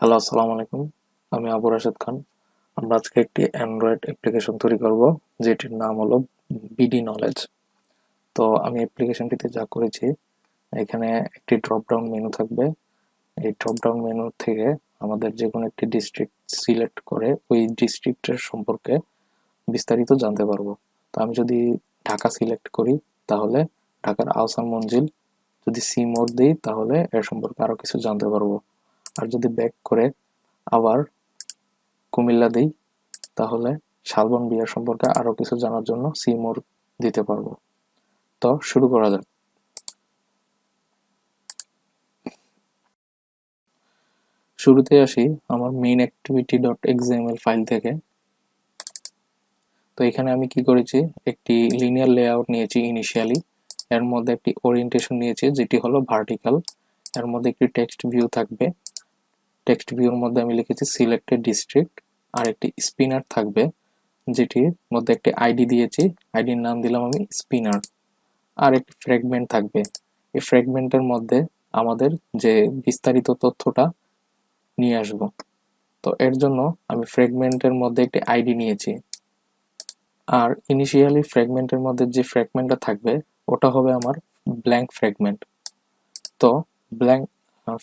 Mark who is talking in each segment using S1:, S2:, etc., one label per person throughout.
S1: Hello, আসসালামু আলাইকুম। আমি আবু রাশেদ খান। আমরা আজকে একটি অ্যান্ড্রয়েড অ্যাপ্লিকেশন তৈরি করব, যেটির নাম হলো বিডি নলেজ। তো আমি অ্যাপ্লিকেশনটিতে যা করেছি, এখানে একটি ড্রপ ডাউন মেনু থাকবে। এই ড্রপ ডাউন মেনু থেকে আমাদের যে কোনো একটি ডিস্ট্রিক্ট সিলেক্ট করে ওই ডিস্ট্রিক্টের সম্পর্কে বিস্তারিত জানতে পারবো। তো আমি যদি ঢাকা সিলেক্ট করি, তাহলে ঢাকার আহসান মঞ্জিল, যদি সি মোড দিই তাহলে এর সম্পর্কে আরো কিছু জানতে পারবো। আর যদি ব্যাক করে আবার কুমিল্লা দিই, তাহলে শালবন বিহার সম্পর্কে আরো কিছু জানার জন্য সি মোর দিতে পারবো। তো শুরু করা যাক। শুরুতে আসি আমার main activity dot XML file থেকে। তো এখানে আমি কি করেছি, একটি লিনিয়ার লেআউট নিয়েছি ইনিশিয়ালি। এর মধ্যে একটি ওরিয়েন্টেশন নিয়েছি যেটি হলো ভার্টিক্যাল। এর মধ্যে একটি টেক্সট ভিউ থাকবে। টেক্সট ভিউর মধ্যে আমি লিখেছি সিলেক্টেড ডিস্ট্রিক্ট। আর একটি স্পিনার থাকবে, যেটির মধ্যে একটি আইডি দিয়েছি। আইডির নাম দিলাম আমি স্পিনার। আর একটি ফ্র্যাগমেন্ট থাকবে। এই ফ্র্যাগমেন্টের মধ্যে আমাদের যে বিস্তারিত তথ্যটা নিয়ে আসব। তো এর জন্য আমি ফ্র্যাগমেন্টের মধ্যে একটি আইডি নিয়েছি। আর ইনিশিয়ালি ফ্র্যাগমেন্টের মধ্যে যে ফ্র্যাগমেন্টটা থাকবে ওটা হবে আমার ব্ল্যাঙ্ক ফ্র্যাগমেন্ট। তো ব্ল্যাঙ্ক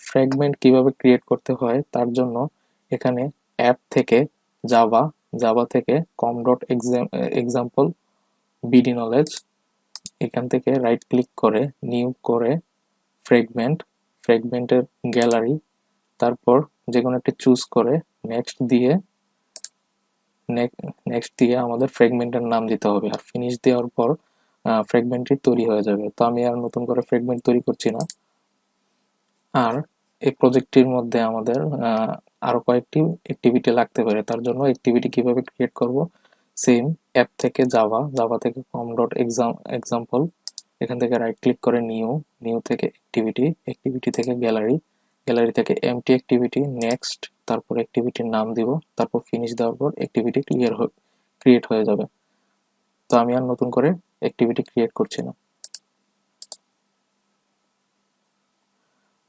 S1: ফ্র্যাগমেন্ট কিভাবে ক্রিয়েট করতে হয় তার জন্য এখানে অ্যাপ থেকে জাভা, জাভা থেকে com dot example BD knowledge, এখান থেকে রাইট ক্লিক করে নিউ করে ফ্র্যাগমেন্ট, ফ্র্যাগমেন্টের গ্যালারি, তারপর যে কোনো একটা চুজ করে নেক্সট দিয়ে আমাদের ফ্র্যাগমেন্টের নাম দিতে হবে। আর ফিনিশ দেওয়ার পর ফ্র্যাগমেন্টটি তৈরি হয়ে যাবে। তো আমি আর নতুন করে ফ্র্যাগমেন্ট তৈরি করছি না। আর এই প্রজেক্টটির মধ্যে আমাদের আরো কয়েকটি অ্যাক্টিভিটি লাগতে পারে। তার জন্য অ্যাক্টিভিটি কিভাবে ক্রিয়েট করব, সেম অ্যাপ থেকে জাভা, জাভা থেকে কম ডট এক্সাম্পল, এখান থেকে রাইট ক্লিক করে নিউ, নিউ থেকে অ্যাক্টিভিটি, অ্যাক্টিভিটি থেকে গ্যালারি, গ্যালারি থেকে এমটি অ্যাক্টিভিটি, নেক্সট, তারপর অ্যাক্টিভিটির নাম দিব, তারপর ফিনিশ দেওয়ার পর অ্যাক্টিভিটি ক্রিয়েট হয়ে যাবে। তো আমি আর নতুন করে অ্যাক্টিভিটি ক্রিয়েট করছি না।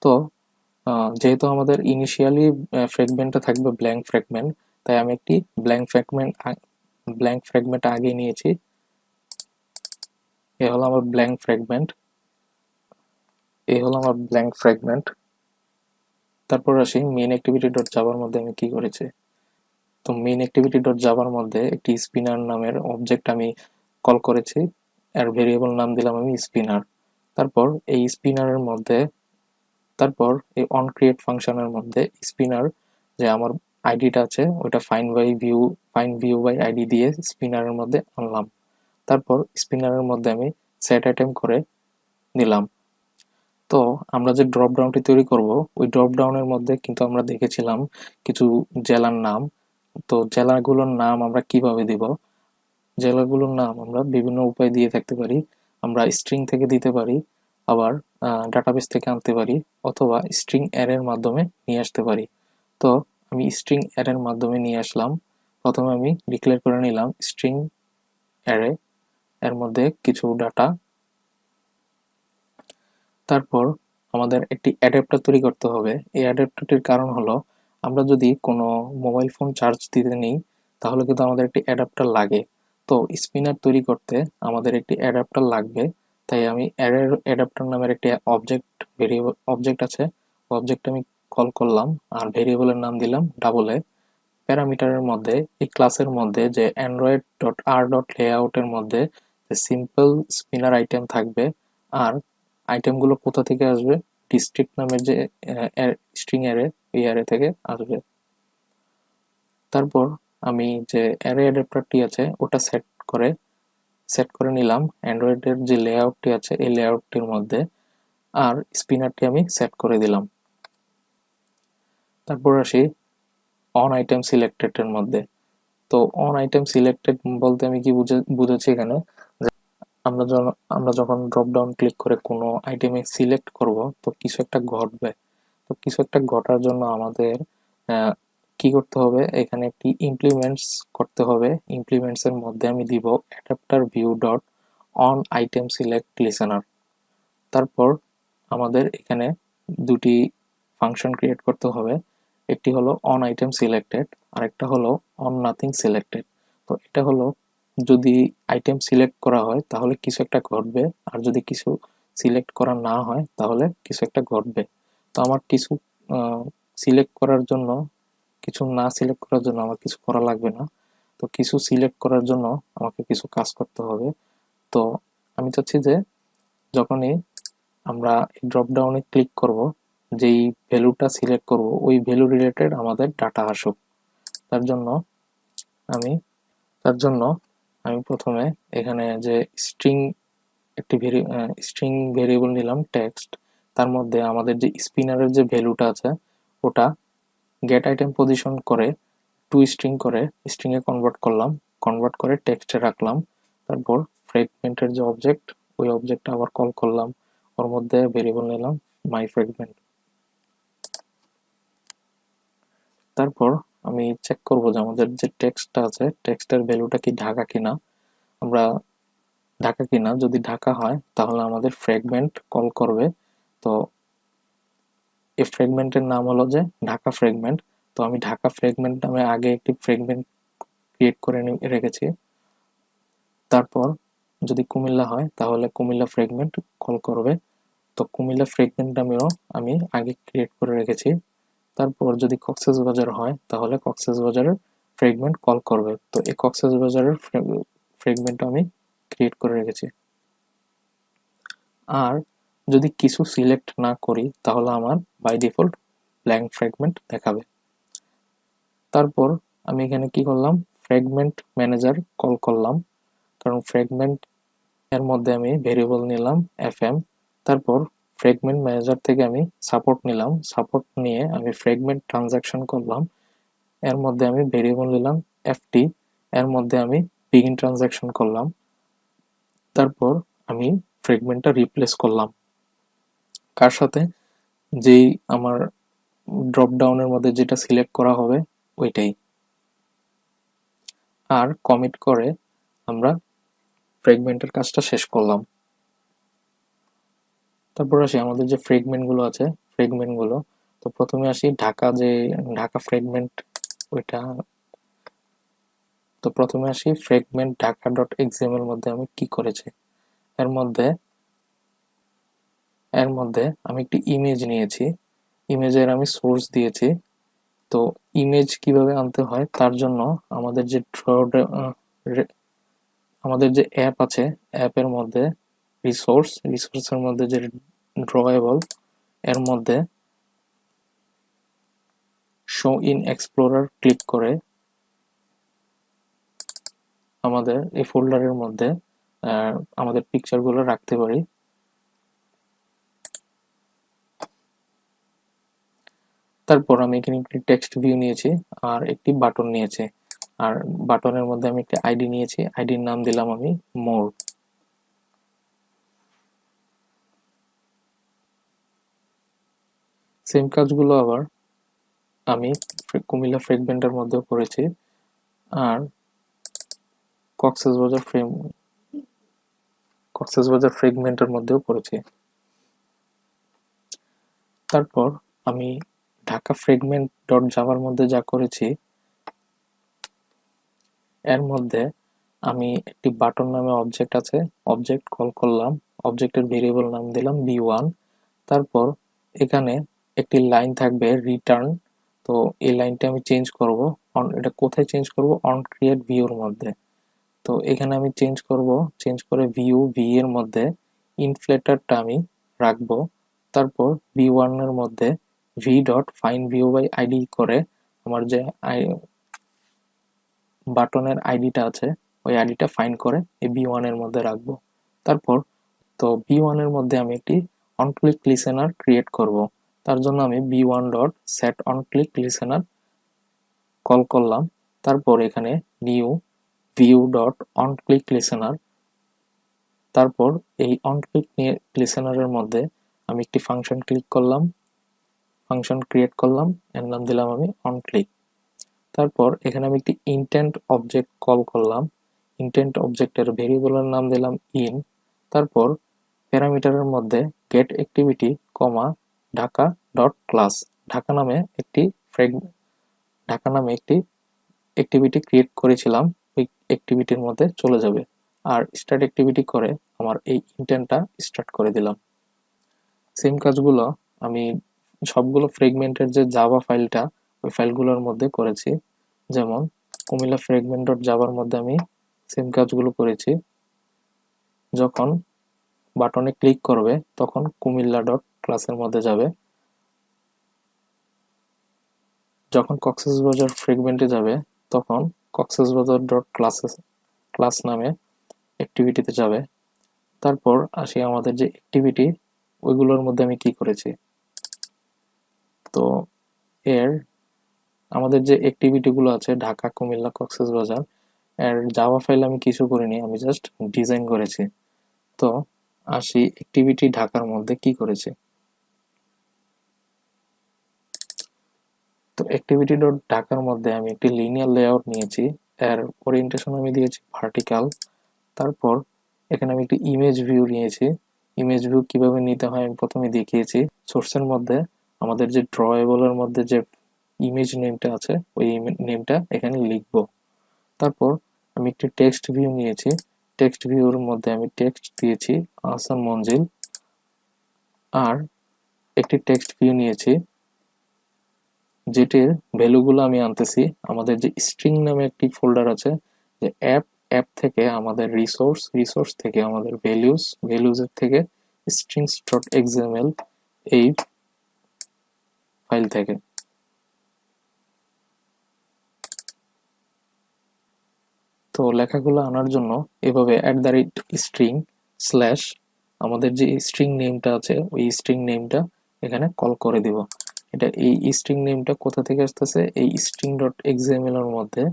S1: তো যেহেতু আমাদের ইনিশিয়ালি ফ্র্যাগমেন্টটা থাকবে ব্ল্যাঙ্ক ফ্র্যাগমেন্ট, তাই আমি একটি ব্ল্যাঙ্ক ফ্র্যাগমেন্ট আগে নিয়েছি। এ হলো আমার ব্ল্যাঙ্ক ফ্র্যাগমেন্ট, এই হলো আমার ব্ল্যাঙ্ক ফ্র্যাগমেন্ট। তারপর আসি মেইন অ্যাক্টিভিটি ডট জাভার মধ্যে আমি কি করেছি। তো মেইন অ্যাক্টিভিটি ডট জাভার মধ্যে একটি স্পিনার নামের অবজেক্ট আমি কল করেছি। এর ভেরিয়েবল নাম দিলাম আমি স্পিনার। তারপর এই স্পিনারের মধ্যে, তারপর এই অন ক্রিয়েট ফাংশনের মধ্যে স্পিনার যে আমার আইডিটা আছে ওইটা ফাইন ভিউ বাই আইডি দিয়ে স্পিনারের মধ্যে আনলাম। তারপর স্পিনারের মধ্যে আমি সেট আইটেম করে নিলাম। তো আমরা যে ড্রপ ডাউনটি তৈরি করব, ওই ড্রপ ডাউনের মধ্যে কিন্তু আমরা দেখেছিলাম কিছু জেলার নাম। তো জেলাগুলোর নাম আমরা কিভাবে দিব, জেলাগুলোর নাম আমরা বিভিন্ন উপায় দিয়ে থাকতে পারি। আমরা স্ট্রিং থেকে দিতে পারি, আবার ডাটাবেস থেকে আনতে পারি, অথবা স্ট্রিং অ্যারের মাধ্যমে নিয়ে আসতে পারি। তো আমি স্ট্রিং অ্যারের মাধ্যমে নিয়ে আসলাম। প্রথমে আমি ডিক্লেয়ার করে নিলাম স্ট্রিং অ্যারে, এর মধ্যে কিছু ডাটা। তারপর আমাদের একটি অ্যাডাপ্টার তৈরি করতে হবে। এই অ্যাডাপ্টারটির কারণ হলো, আমরা যদি কোনো মোবাইল ফোন চার্জ দিতে নিই তাহলে কিন্তু আমাদের একটি অ্যাডাপ্টার লাগে। তো স্পিনার তৈরি করতে আমাদের একটি অ্যাডাপ্টার লাগবে। তাই আমি অ্যাডাপ্টার নামের একটি অবজেক্ট আছে, অবজেক্ট আমি কল করলাম। আর ভেরিয়েবলের নাম দিলাম ডাবল এ। প্যারামিটারের মধ্যে এই ক্লাসের মধ্যে যে অ্যান্ড্রয়েড ডট আর ডট লেআউটের মধ্যে যে সিম্পল স্পিনার আইটেম থাকবে। আর আইটেমগুলো কোথা থেকে আসবে, ডিস্ট্রিক্ট নামের যে স্ট্রিং অ্যারে, এই অ্যারে থেকে আসবে। তারপর আমি যে অ্যারে অ্যাডাপ্টারটি আছে ওটা সেট করে নিলাম অ্যান্ড্রয়েডের যে লেআউটটি আছে এই লেআউটটির মধ্যে। আর স্পিনারটি আমি সেট করে দিলাম। তারপর আসি অন আইটেম সিলেক্টেড এর মধ্যে। তো অন আইটেম সিলেক্টেড বলতে আমি কি বুঝেছি এখানে, আমরা যখন ড্রপ ডাউন ক্লিক করে কোনো আইটেমে সিলেক্ট করব তো কিছু একটা ঘটবে। তো কিছু একটা ঘটার জন্য আমাদের কি করতে হবে, এখানে একটি ইমপ্লিমেন্টস করতে হবে। ইমপ্লিমেন্টস এর মধ্যে আমি দিব adapter view dot on item select listener. তারপর আমাদের এখানে দুটি ফাংশন ক্রিয়েট করতে হবে। একটি হলো অন আইটেম সিলেক্টেড, আরেকটা হলো অন নাথিং সিলেক্টেড। তো এটা হলো যদি আইটেম সিলেক্ট করা হয় তাহলে কিছু একটা ঘটবে, আর যদি কিছু সিলেক্ট করা না হয় তাহলে কিছু একটা ঘটবে। তো আমার কিছু সিলেক্ট করার জন্য, কিছু না সিলেক্ট করার জন্য আমার কিছু করা লাগবে না। তো কিছু সিলেক্ট করার জন্য আমাকে কিছু কাজ করতে হবে। তো আমি চাচ্ছি যে যখনই আমরা ড্রপ ডাউনে ক্লিক করব, যেই ভ্যালুটা সিলেক্ট করব ওই ভ্যালু রিলেটেড আমাদের ডাটা আসুক। তার জন্য আমি তার জন্য আমি প্রথমে এখানে যে স্ট্রিং একটি স্ট্রিং ভেরিয়েবল নিলাম টেক্সট, তার মধ্যে আমাদের যে স্পিনারের যে ভ্যালুটা আছে ওটা গেট আইটেম পজিশন করে টু স্ট্রিং করে স্ট্রিংয়ে কনভার্ট করলাম, কনভার্ট করে টেক্সটে রাখলাম। তারপর ফ্রেগমেন্টের যে অবজেক্ট ওই অবজেক্টটা আবার কল করলাম, ওর মধ্যে ভেরিয়েবল নিলাম মাই ফ্রেগমেন্ট। তারপর আমি চেক করব যে আমাদের যে টেক্সটটা আছে টেক্সটের ভ্যালুটা কি ঢাকা কিনা। আমরা ঢাকা কিনা, যদি ঢাকা হয় তাহলে আমাদের ফ্রেগমেন্ট কল করবে। তো এই ফ্রেগমেন্টের নাম হলো যে ঢাকা ফ্রেগমেন্ট। তো আমি ঢাকা ফ্রেগমেন্ট নামে আগে একটি ফ্রেগমেন্ট ক্রিয়েট করে রেখেছি। তারপর যদি কুমিল্লা হয় তাহলে কুমিল্লা ফ্রেগমেন্ট কল করবে। তো কুমিল্লা ফ্রেগমেন্ট নামেও আমি আগে ক্রিয়েট করে রেখেছি। তারপর যদি কক্সবাজার হয় তাহলে কক্সবাজারের ফ্রেগমেন্ট কল করবে। তো এই কক্সবাজারের ফ্রেগমেন্ট আমি ক্রিয়েট করে রেখেছি। আর যদি কিছু সিলেক্ট না করি তাহলে আমার বাই ডিফল্ট ব্ল্যাঙ্ক ফ্রেগমেন্ট দেখাবে। তারপর আমি এখানে কি করলাম, ফ্রেগমেন্ট ম্যানেজার কল করলাম, কারণ ফ্রেগমেন্ট এর মধ্যে আমি ভেরিয়েবল নিলাম fm। তারপর ফ্রেগমেন্ট ম্যানেজার থেকে আমি সাপোর্ট নিলাম, সাপোর্ট নিয়ে আমি ফ্রেগমেন্ট ট্রানজাকশন করলাম, এর মধ্যে আমি ভেরিয়েবল নিলাম ft, এর মধ্যে আমি বিগিন ট্রানজাকশন করলাম। তারপর আমি ফ্রেগমেন্টটা রিপ্লেস করলাম কার সাথে, যেই আমার ড্রপ ডাউনের মধ্যে যেটা সিলেক্ট করা হবে ওইটাই। আর কমিট করে আমরা ফ্রেগমেন্টের কাজটা শেষ করলাম। তারপর আসি আমাদের যে ফ্রেগমেন্টগুলো আছে ফ্রেগমেন্টগুলো। তো প্রথমে আসি ঢাকা ফ্রেগমেন্ট ওইটা। তো প্রথমে আসি ফ্রেগমেন্ট ঢাকা ডট এক্সএমএল মধ্যে আমি কি করেছি। এর মধ্যে আমি একটি ইমেজ নিয়েছি, ইমেজের আমি সোর্স দিয়েছি। তো ইমেজ কিভাবে আনতে হয় তার জন্য আমাদের যে আমাদের যে অ্যাপ আছে অ্যাপের মধ্যে রিসোর্সের মধ্যে যে ড্রয়েবল, এর মধ্যে শো ইন এক্সপ্লোরার ক্লিক করে আমাদের এই ফোল্ডারের মধ্যে আমাদের পিকচারগুলো রাখতে পারি। তারপর আমি এখানে একটি টেক্সট ভিউ নিয়েছি আর একটি বাটন নিয়েছি, আর বাটনের মধ্যে আমি একটি আইডি নিয়েছি, আইডির নাম দিলাম আমি মোর। সেম কাজগুলো আবার আমি কুমিল্লা ফ্রেগমেন্টের মধ্যেও করেছি, আর কক্সবাজার ফ্রেগমেন্টের মধ্যেও করেছি। তারপর আমি ঢাকা ফ্রেগমেন্ট ডট জাভার মধ্যে যা করেছি এর মধ্যে আমি একটি বাটন নামে অবজেক্ট আছে, অবজেক্ট কল করলাম, অবজেক্টের ভেরিয়েবল নাম দিলাম b1। তারপর এখানে একটি লাইন থাকবে রিটার্ন। তো এই লাইনটা আমি চেঞ্জ করব, এটা কোথায় চেঞ্জ করব, অন ক্রিয়েট ভিউর মধ্যে। তো এখানে আমি চেঞ্জ করে ভিউ ভি এর মধ্যে ইনফ্লেটারটা আমি রাখবো। তারপর b1 এর মধ্যে V dot find view by ID করে আমার যে বাটনের আইডিটা আছে ওই আইডিটা ফাইন্ড করে এই b1 এর মধ্যে রাখবো। তারপর তো b1 এর মধ্যে আমি একটি অন ক্লিক লিসেনার ক্রিয়েট করব। তার জন্য আমি b1 dot set on click listener call করলাম। তারপর এখানে new view dot on click listener, তারপর এই অন ক্লিক লিসেনারের মধ্যে আমি একটি ফাংশন ক্রিয়েট করলাম, এর নাম দিলাম আমি অন ক্লিক। তারপর এখানে আমি একটি ইন্টেন্ট অবজেক্ট কল করলাম, ইন্টেন্ট অবজেক্টের ভেরিয়েবলের নাম দিলাম ইন। তারপর প্যারামিটারের মধ্যে গেট অ্যাক্টিভিটি কমা ঢাকা ডট ক্লাস, ঢাকা নামে একটি ঢাকা নামে একটি অ্যাক্টিভিটি ক্রিয়েট করেছিলাম, ওই অ্যাক্টিভিটির মধ্যে চলে যাবে। আর স্টার্ট অ্যাক্টিভিটি করে আমার এই ইন্টেন্টটা স্টার্ট করে দিলাম। সেম কাজগুলো আমি সবগুলো ফ্রেগমেন্টের যে জাভা ফাইলটা, ওই ফাইলগুলোর মধ্যে করেছি। যেমন কুমিল্লা ফ্রেগমেন্ট ডট জাভার মধ্যে আমি সেম কাজগুলো করেছি। যখন বাটনে ক্লিক করবে তখন কুমিল্লা ডট ক্লাসের মধ্যে যাবে। যখন কক্সবাজার ফ্রেগমেন্টে যাবে তখন কক্সবাজার ডট ক্লাস নামে অ্যাক্টিভিটিতে যাবে। তারপর আসি আমাদের যে অ্যাক্টিভিটি, ওইগুলোর মধ্যে আমি কি করেছি। তো এর আমাদের যে অ্যাক্টিভিটিগুলো আছে ঢাকা, কুমিল্লা, কক্সবাজার, এর জাভা ফাইল আমি কিছু করিনি, আমি জাস্ট ডিজাইন করেছি। তো আসি অ্যাক্টিভিটি ঢাকার মধ্যে কি করেছি। তো অ্যাক্টিভিটি ডট ঢাকার মধ্যে আমি একটি লিনিয়ার লেআউট নিয়েছি। এর ওরিয়েন্টেশন আমি দিয়েছি ভার্টিক্যাল। তারপর এখানে আমি একটি ইমেজ ভিউ নিয়েছি। ইমেজ ভিউ কিভাবে নিতে হয় আমি প্রথমে দেখিয়েছি। সোর্সের মধ্যে আমাদের যে ড্রয়েবলের মধ্যে যে ইমেজ নেমটা আছে, ওই নেমটা এখানে লিখবো। তারপর আমি একটি টেক্সট ভিউ নিয়েছি। টেক্সট ভিউর মধ্যে আমি টেক্সট দিয়েছি আহসান মঞ্জিল। আর একটি টেক্সট ভিউ নিয়েছি যেটির ভ্যালুগুলো আমি আনতেছি আমাদের যে স্ট্রিং নামে একটি ফোল্ডার আছে, যে অ্যাপ থেকে আমাদের রিসোর্স থেকে আমাদের ভ্যালুজের থেকে স্ট্রিংস ডট এক্সএমএল এই ফাইল থেকে। তো লেখাগুলো আনার জন্য এভাবে @string স্ল্যাশ আমাদের যে স্ট্রিং নেমটা আছে ওই স্ট্রিং নেমটা এখানে কল করে দিব। এটা এই স্ট্রিং নেমটা কোথা থেকে আসতেছে, এই স্ট্রিং ডট এক্সএমএল এর মধ্যে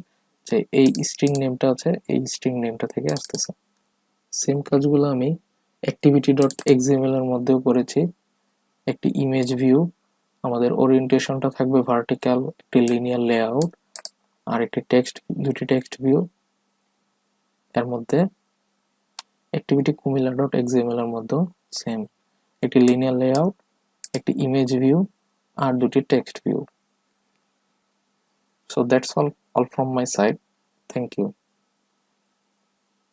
S1: যে এই স্ট্রিং নেমটা আছে এই স্ট্রিং নেমটা থেকে আসতেছে। সেম কাজগুলো আমি অ্যাক্টিভিটি ডট এক্সএমএল এর মধ্যেও করেছি। একটি ইমেজ ভিউ, আমাদের ওরিয়েন্টেশনটা থাকবে ভার্টিক্যাল, একটি লিনিয়ার লেআউট, আর একটি দুটি টেক্সট ভিউ। এর মধ্যে অ্যাক্টিভিটি কুমিল্লা ডট এক্সএমএল এর মধ্যেও সেম, একটি লিনিয়ার লেআউট, একটি ইমেজ ভিউ আর দুটি text view. So that's all from my side. Thank you.